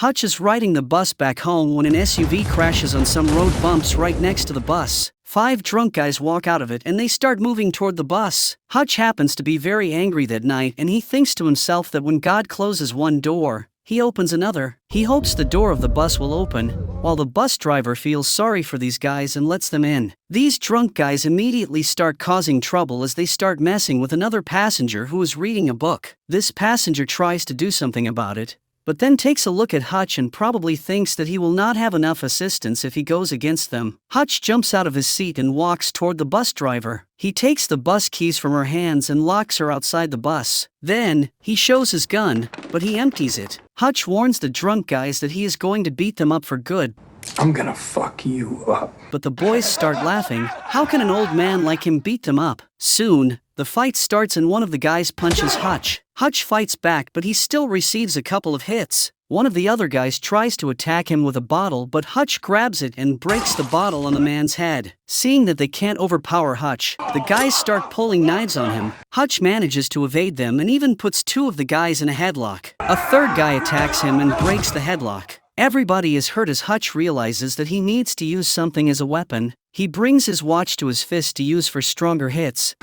Hutch is riding the bus back home when an SUV crashes on some road bumps right next to the bus. 5 drunk guys walk out of it and they start moving toward the bus. Hutch happens to be very angry that night and he thinks to himself that when God closes one door, he opens another. He hopes the door of the bus will open, while the bus driver feels sorry for these guys and lets them in. These drunk guys immediately start causing trouble as they start messing with another passenger who is reading a book. This passenger tries to do something about it, but then takes a look at Hutch and probably thinks that he will not have enough assistance if he goes against them. Hutch jumps out of his seat and walks toward the bus driver. He takes the bus keys from her hands and locks her outside the bus. Then, he shows his gun, but he empties it. Hutch warns the drunk guys that he is going to beat them up for good. I'm gonna fuck you up. But the boys start laughing. How can an old man like him beat them up? Soon, the fight starts and one of the guys punches Hutch. Hutch fights back, but he still receives a couple of hits. One of the other guys tries to attack him with a bottle, but Hutch grabs it and breaks the bottle on the man's head. Seeing that they can't overpower Hutch, the guys start pulling knives on him. Hutch manages to evade them and even puts 2 of the guys in a headlock. A third guy attacks him and breaks the headlock. Everybody is hurt as Hutch realizes that he needs to use something as a weapon. He brings his watch to his fist to use for stronger hits.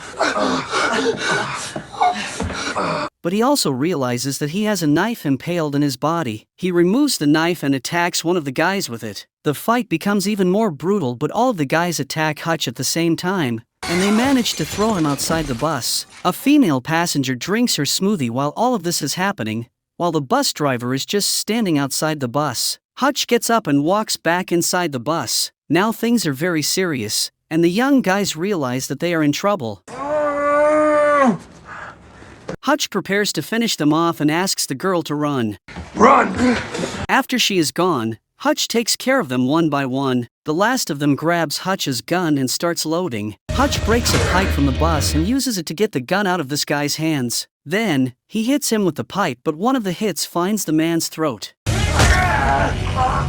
But he also realizes that he has a knife impaled in his body. He removes the knife and attacks one of the guys with it. The fight becomes even more brutal, but all of the guys attack Hutch at the same time, and they manage to throw him outside the bus. A female passenger drinks her smoothie while all of this is happening, while the bus driver is just standing outside the bus. Hutch gets up and walks back inside the bus. Now things are very serious, and the young guys realize that they are in trouble. Hutch prepares to finish them off and asks the girl to run. Run! After she is gone, Hutch takes care of them one by one. The last of them grabs Hutch's gun and starts loading. Hutch breaks a pipe from the bus and uses it to get the gun out of this guy's hands. Then, he hits him with the pipe, but one of the hits finds the man's throat.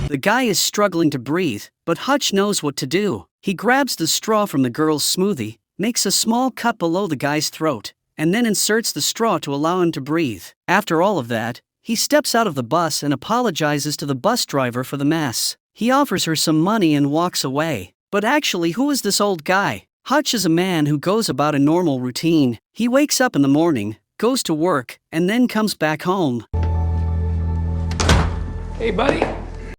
The guy is struggling to breathe, but Hutch knows what to do. He grabs the straw from the girl's smoothie, makes a small cut below the guy's throat, and then inserts the straw to allow him to breathe. After all of that, he steps out of the bus and apologizes to the bus driver for the mess. He offers her some money and walks away. But actually, who is this old guy? Hutch is a man who goes about a normal routine. He wakes up in the morning, goes to work, and then comes back home. Hey, buddy.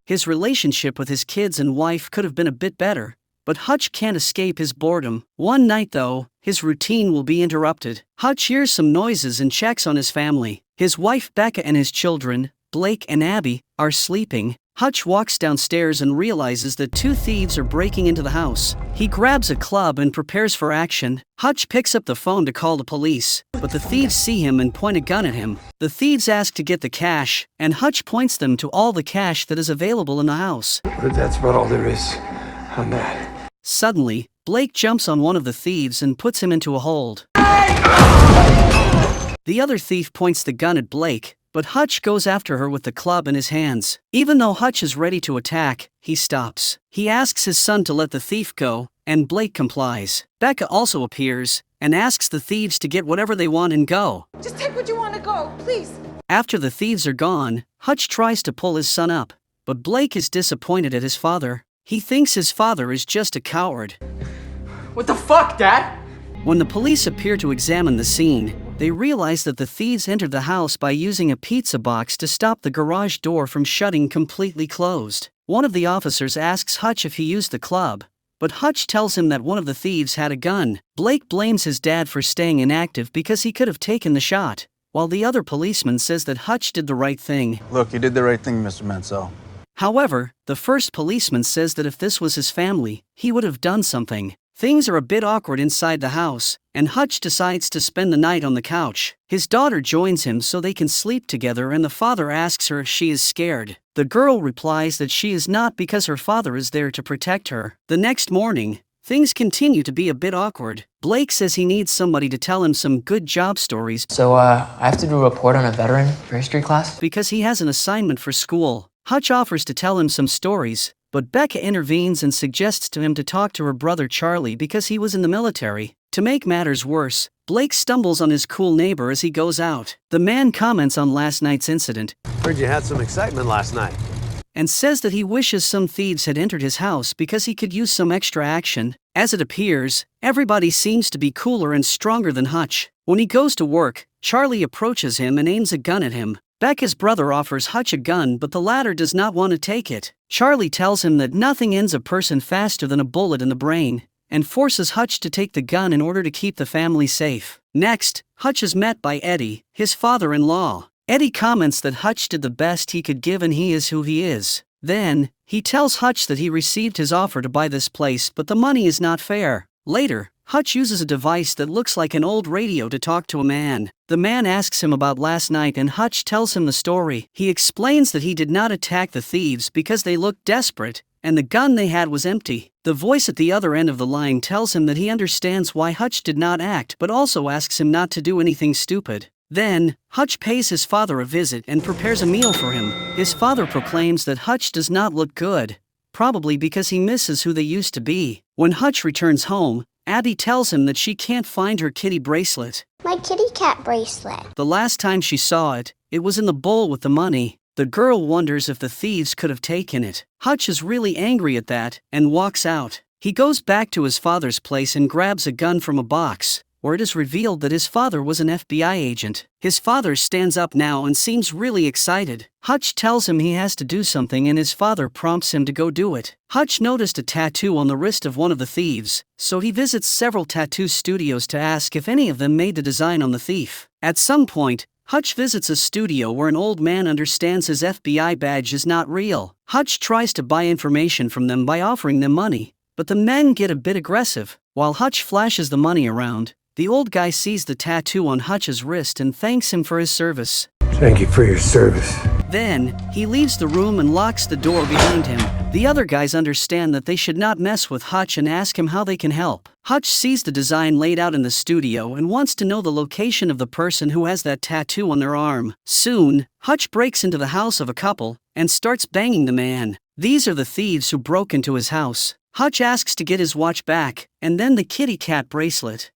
His relationship with his kids and wife could have been a bit better, but Hutch can't escape his boredom. One night though, his routine will be interrupted. Hutch hears some noises and checks on his family. His wife Becca and his children, Blake and Abby, are sleeping. Hutch walks downstairs and realizes that 2 thieves are breaking into the house. He grabs a club and prepares for action. Hutch picks up the phone to call the police, but the thieves see him and point a gun at him. The thieves ask to get the cash, and Hutch points them to all the cash that is available in the house. But that's about all there is on that. Suddenly, Blake jumps on one of the thieves and puts him into a hold. The other thief points the gun at Blake, but Hutch goes after her with the club in his hands. Even though Hutch is ready to attack, he stops. He asks his son to let the thief go, and Blake complies. Becca also appears, and asks the thieves to get whatever they want and go. Just take what you want to go, please. After the thieves are gone, Hutch tries to pull his son up, but Blake is disappointed at his father. He thinks his father is just a coward. What the fuck, Dad? When the police appear to examine the scene, they realize that the thieves entered the house by using a pizza box to stop the garage door from shutting completely closed. One of the officers asks Hutch if he used the club, but Hutch tells him that one of the thieves had a gun. Blake blames his dad for staying inactive because he could have taken the shot, while the other policeman says that Hutch did the right thing. Look, you did the right thing, Mr. Menzel. However, the first policeman says that if this was his family, he would have done something. Things are a bit awkward inside the house, and Hutch decides to spend the night on the couch. His daughter joins him so they can sleep together, and the father asks her if she is scared. The girl replies that she is not because her father is there to protect her. The next morning, things continue to be a bit awkward. Blake says he needs somebody to tell him some good job stories. So, I have to do a report on a veteran for history class? Because he has an assignment for school. Hutch offers to tell him some stories, but Becca intervenes and suggests to him to talk to her brother Charlie because he was in the military. To make matters worse, Blake stumbles on his cool neighbor as he goes out. The man comments on last night's incident Heard you had some excitement last night. and says that he wishes some thieves had entered his house because he could use some extra action. As it appears, everybody seems to be cooler and stronger than Hutch. When he goes to work, Charlie approaches him and aims a gun at him. Becca's brother offers Hutch a gun, but the latter does not want to take it. Charlie tells him that nothing ends a person faster than a bullet in the brain, and forces Hutch to take the gun in order to keep the family safe. Next, Hutch is met by Eddie, his father-in-law. Eddie comments that Hutch did the best he could give and he is who he is. Then, he tells Hutch that he received his offer to buy this place but the money is not fair. Later, Hutch uses a device that looks like an old radio to talk to a man. The man asks him about last night and Hutch tells him the story. He explains that he did not attack the thieves because they looked desperate, and the gun they had was empty. The voice at the other end of the line tells him that he understands why Hutch did not act but also asks him not to do anything stupid. Then, Hutch pays his father a visit and prepares a meal for him. His father proclaims that Hutch does not look good, probably because he misses who they used to be. When Hutch returns home, Abby tells him that she can't find her kitty bracelet. My kitty cat bracelet. The last time she saw it, it was in the bowl with the money. The girl wonders if the thieves could have taken it. Hutch is really angry at that and walks out. He goes back to his father's place and grabs a gun from a box, where it is revealed that his father was an FBI agent. His father stands up now and seems really excited. Hutch tells him he has to do something and his father prompts him to go do it. Hutch noticed a tattoo on the wrist of one of the thieves, so he visits several tattoo studios to ask if any of them made the design on the thief. At some point, Hutch visits a studio where an old man understands his FBI badge is not real. Hutch tries to buy information from them by offering them money, but the men get a bit aggressive. While Hutch flashes the money around, the old guy sees the tattoo on Hutch's wrist and thanks him for his service. Thank you for your service. Then, he leaves the room and locks the door behind him. The other guys understand that they should not mess with Hutch and ask him how they can help. Hutch sees the design laid out in the studio and wants to know the location of the person who has that tattoo on their arm. Soon, Hutch breaks into the house of a couple and starts banging the man. These are the thieves who broke into his house. Hutch asks to get his watch back, and then the kitty cat bracelet.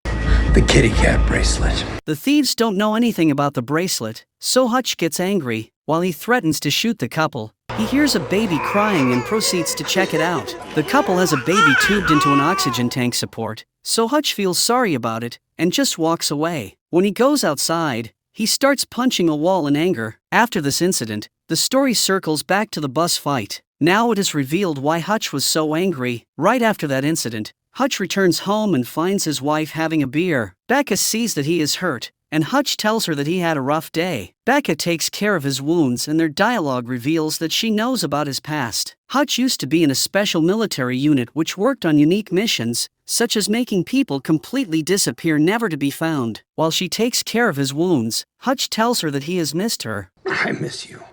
The kitty cat bracelet. The thieves don't know anything about the bracelet, so Hutch gets angry. While he threatens to shoot the couple, he hears a baby crying and proceeds to check it out. The couple has a baby tubed into an oxygen tank support, so Hutch feels sorry about it and just walks away. When he goes outside, he starts punching a wall in anger. After this incident, the story circles back to the bus fight. Now it is revealed why Hutch was so angry. Right after that incident, Hutch returns home and finds his wife having a beer. Becca sees that he is hurt, and Hutch tells her that he had a rough day. Becca takes care of his wounds and their dialogue reveals that she knows about his past. Hutch used to be in a special military unit which worked on unique missions, such as making people completely disappear never to be found. While she takes care of his wounds, Hutch tells her that he has missed her. I miss you.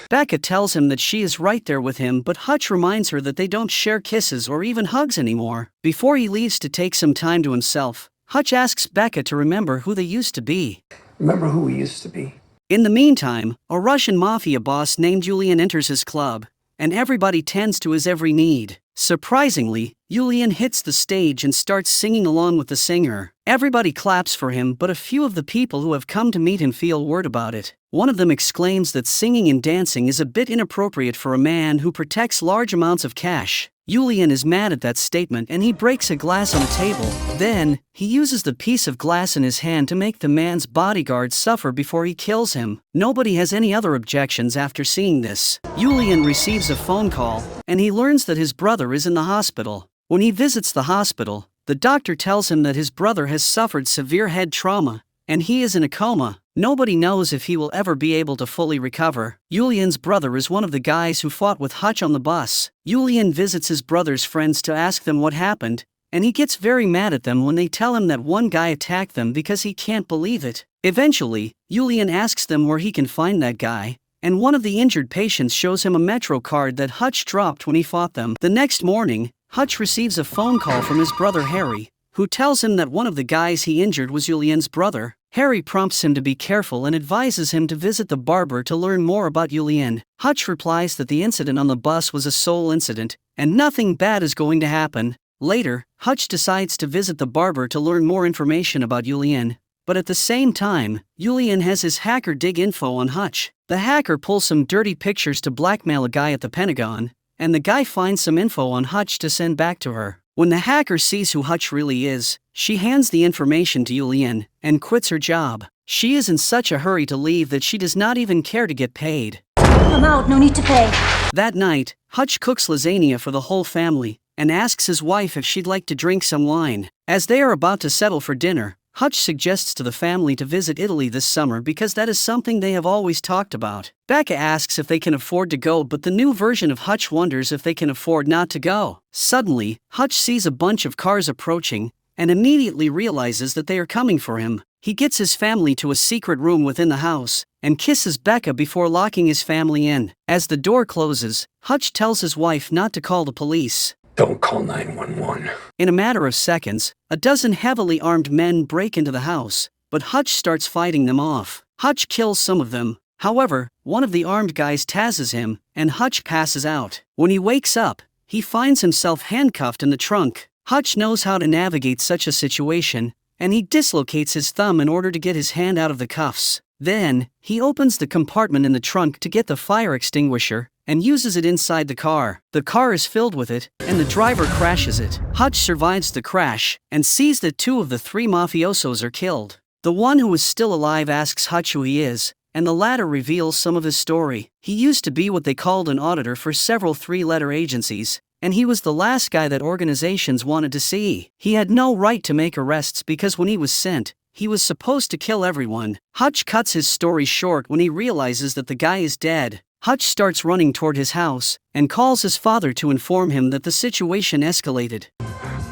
Becca tells him that she is right there with him, but Hutch reminds her that they don't share kisses or even hugs anymore. Before he leaves to take some time to himself, Hutch asks Becca to remember who they used to be. Remember who we used to be? In the meantime, a Russian mafia boss named Yulian enters his club, and everybody tends to his every need. Surprisingly, Yulian hits the stage and starts singing along with the singer. Everybody claps for him, but a few of the people who have come to meet him feel weird about it. One of them exclaims that singing and dancing is a bit inappropriate for a man who protects large amounts of cash. Yulian is mad at that statement and he breaks a glass on a table. Then, he uses the piece of glass in his hand to make the man's bodyguard suffer before he kills him. Nobody has any other objections after seeing this. Yulian receives a phone call, and he learns that his brother is in the hospital. When he visits the hospital, the doctor tells him that his brother has suffered severe head trauma, and he is in a coma. Nobody knows if he will ever be able to fully recover. Yulian's brother is one of the guys who fought with Hutch on the bus. Yulian visits his brother's friends to ask them what happened, and he gets very mad at them when they tell him that one guy attacked them because he can't believe it. Eventually, Yulian asks them where he can find that guy, and one of the injured patients shows him a Metro card that Hutch dropped when he fought them. The next morning, Hutch receives a phone call from his brother Harry, who tells him that one of the guys he injured was Yulian's brother. Harry prompts him to be careful and advises him to visit the barber to learn more about Yulian. Hutch replies that the incident on the bus was a sole incident, and nothing bad is going to happen. Later, Hutch decides to visit the barber to learn more information about Julian. But at the same time, Julian has his hacker dig info on Hutch. The hacker pulls some dirty pictures to blackmail a guy at the Pentagon, and the guy finds some info on Hutch to send back to her. When the hacker sees who Hutch really is, she hands the information to Julian and quits her job. She is in such a hurry to leave that she does not even care to get paid. I'm out, no need to pay. That night, Hutch cooks lasagna for the whole family and asks his wife if she'd like to drink some wine. As they are about to settle for dinner, Hutch suggests to the family to visit Italy this summer because that is something they have always talked about. Becca asks if they can afford to go, but the new version of Hutch wonders if they can afford not to go. Suddenly, Hutch sees a bunch of cars approaching and immediately realizes that they are coming for him. He gets his family to a secret room within the house and kisses Becca before locking his family in. As the door closes, Hutch tells his wife not to call the police. Don't call 911. In a matter of seconds, a dozen heavily armed men break into the house, but Hutch starts fighting them off. Hutch kills some of them. However, one of the armed guys tases him, and Hutch passes out. When he wakes up, he finds himself handcuffed in the trunk. Hutch knows how to navigate such a situation, and he dislocates his thumb in order to get his hand out of the cuffs. Then, he opens the compartment in the trunk to get the fire extinguisher and uses it inside the car. The car is filled with it, and the driver crashes it. Hutch survives the crash and sees that 2 of the 3 mafiosos are killed. The one who is still alive asks Hutch who he is, and the latter reveals some of his story. He used to be what they called an auditor for several 3-letter agencies, and he was the last guy that organizations wanted to see. He had no right to make arrests because when he was sent, he was supposed to kill everyone. Hutch cuts his story short when he realizes that the guy is dead. Hutch starts running toward his house and calls his father to inform him that the situation escalated.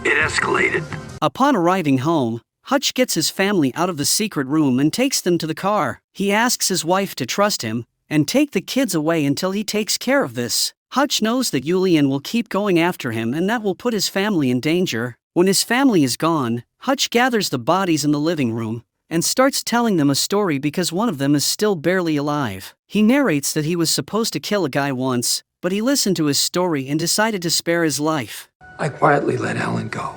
It escalated. Upon arriving home, Hutch gets his family out of the secret room and takes them to the car. He asks his wife to trust him and take the kids away until he takes care of this. Hutch knows that Julian will keep going after him and that will put his family in danger. When his family is gone, Hutch gathers the bodies in the living room and starts telling them a story because one of them is still barely alive. He narrates that he was supposed to kill a guy once, but he listened to his story and decided to spare his life. I quietly let Alan go.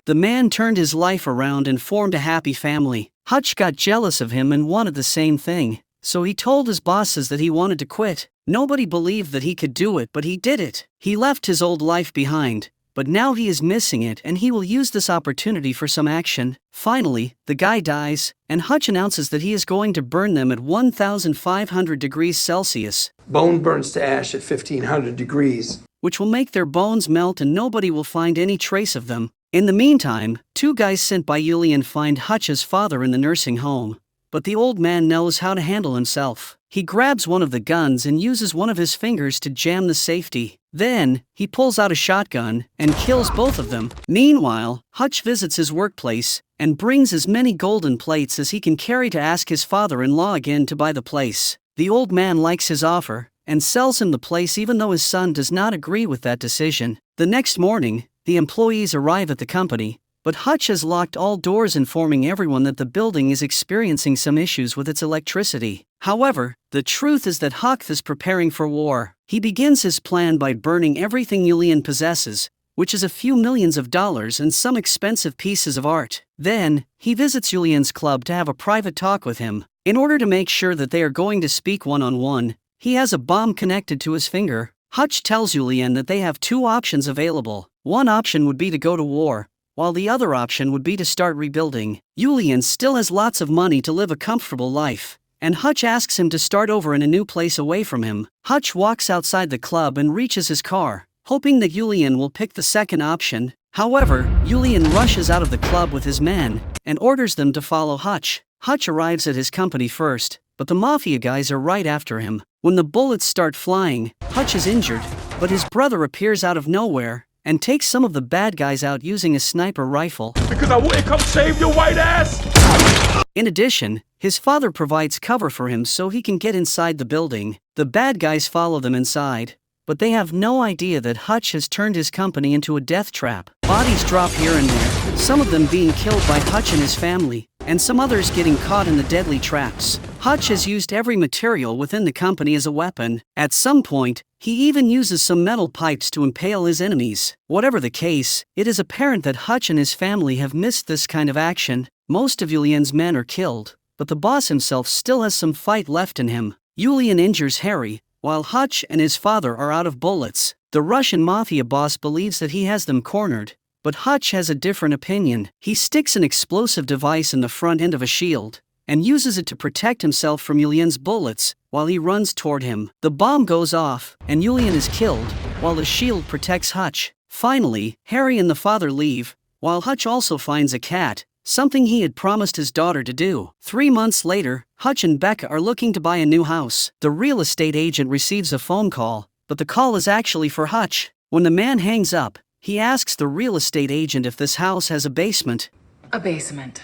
The man turned his life around and formed a happy family. Hutch got jealous of him and wanted the same thing, so he told his bosses that he wanted to quit. Nobody believed that he could do it, but he did it. He left his old life behind, but now he is missing it and he will use this opportunity for some action. Finally, the guy dies, and Hutch announces that he is going to burn them at 1,500 degrees Celsius. Bone burns to ash at 1,500 degrees. Which will make their bones melt and nobody will find any trace of them. In the meantime, 2 guys sent by Julian find Hutch's father in the nursing home, but the old man knows how to handle himself. He grabs one of the guns and uses one of his fingers to jam the safety. Then, he pulls out a shotgun and kills both of them. Meanwhile, Hutch visits his workplace and brings as many golden plates as he can carry to ask his father-in-law again to buy the place. The old man likes his offer and sells him the place even though his son does not agree with that decision. The next morning, the employees arrive at the company, but Hutch has locked all doors, informing everyone that the building is experiencing some issues with its electricity. However, the truth is that Hutch is preparing for war. He begins his plan by burning everything Julian possesses, which is a few millions of dollars and some expensive pieces of art. Then, he visits Julian's club to have a private talk with him. In order to make sure that they are going to speak one-on-one, he has a bomb connected to his finger. Hutch tells Julian that they have 2 options available. One option would be to go to war, while the other option would be to start rebuilding. Julian still has lots of money to live a comfortable life, and Hutch asks him to start over in a new place away from him. Hutch walks outside the club and reaches his car, hoping that Julian will pick the second option. However, Julian rushes out of the club with his men and orders them to follow Hutch. Hutch arrives at his company first, but the Mafia guys are right after him. When the bullets start flying, Hutch is injured, but his brother appears out of nowhere and takes some of the bad guys out using a sniper rifle. Because I wouldn't come save your white ass! In addition, his father provides cover for him so he can get inside the building. The bad guys follow them inside, but they have no idea that Hutch has turned his company into a death trap. Bodies drop here and there, some of them being killed by Hutch and his family, and some others getting caught in the deadly traps. Hutch has used every material within the company as a weapon. At some point, He even uses some metal pipes to impale his enemies. Whatever the case, it is apparent that Hutch and his family have missed this kind of action. Most of Julian's men are killed, but the boss himself still has some fight left in him. Julian injures Harry, while Hutch and his father are out of bullets. The Russian Mafia boss believes that he has them cornered, but Hutch has a different opinion. He sticks an explosive device in the front end of a shield, and uses it to protect himself from Julian's bullets while he runs toward him. The bomb goes off, and Julian is killed, while the shield protects Hutch. Finally, Harry and the father leave, while Hutch also finds a cat, something he had promised his daughter to do. 3 months later, Hutch and Becca are looking to buy a new house. The real estate agent receives a phone call, but the call is actually for Hutch. When the man hangs up, he asks the real estate agent if this house has a basement. A basement.